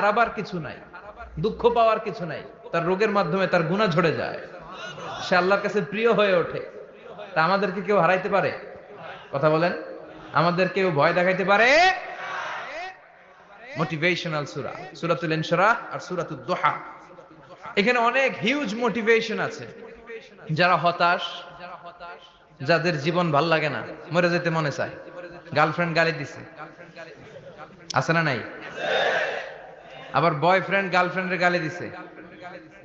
হারাবার কিছু নাই, দুঃখ পাওয়ার কিছু নাই, তার রোগের মাধ্যমে তার গুনাহ ঝরে যায়, সে আল্লাহর কাছে প্রিয় হয়ে ওঠে। তা আমাদেরকে কেউ হারাইতে পারে? কথা বলেন, আমাদের কেউ ভয় দেখাইতে পারে? মোটিভেশনাল সূরা, সূরাতুল ইনশিরাহ আর সূরাতুদ দুহা, এখানে অনেক হিউজ মোটিভেশন আছে। যারা হতাশ, যাদের জীবন ভাল লাগে না, মরে যেতে মনে চায়, গার্লফ্রেন্ড গালি দিছে, আছে না নাই? আবার বয়ফ্রেন্ড গার্লফ্রেন্ডের গালি দিছে,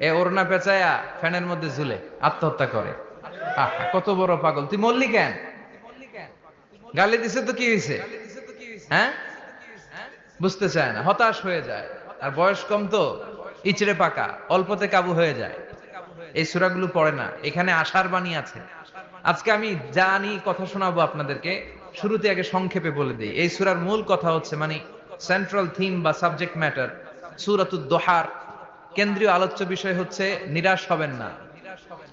এ ওড়না পেঁচায়া ফ্যানের মধ্যে ঝুলে আত্মহত্যা করে। কত বড় পাগল, তুই মরলি কেন? গালি দিছে তো কি হয়েছে? হ্যাঁ, বুঝতে চায় না, হতাশ হয়ে যায়। আর বয়স কম তো, ইচড়ে পাকা, অল্পতে কাবু হয়ে যায়। এই সূরাগুলো পড়ে না, এখানে আশার বাণী আছে। আজকে আমি জানি কথা শোনাবো আপনাদেরকে, শুরুতে আগে সংক্ষেপে বলে দিই। এই সূরার মূল কথা হচ্ছে, মানে সেন্ট্রাল থিম বা সাবজেক্ট ম্যাটার, সূরাতুদ দোহার কেন্দ্রীয় আলোচ্য বিষয় হচ্ছে নিরাশ হবেন না,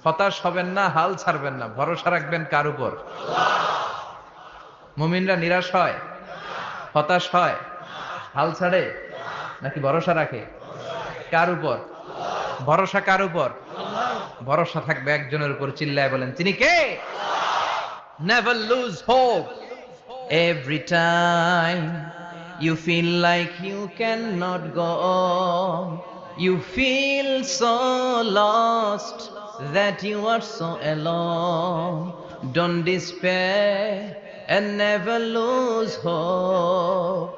হতাশ হবেন না, হাল ছাড়বেন না, ভরসা রাখবেন কার উপর? মুমিনরা নিরাশ হয়, হতাশ হয়, হাল ছাড়ে, নাকি ভরসা রাখে? কার উপর ভরসা? কার উপর ভরসা থাকবে? একজনের উপর। চিল্লায় বলেন, তিনি কে? Never lose hope. Every time you feel like you cannot go on, you feel so lost that you are so alone. Don't despair and never lose hope.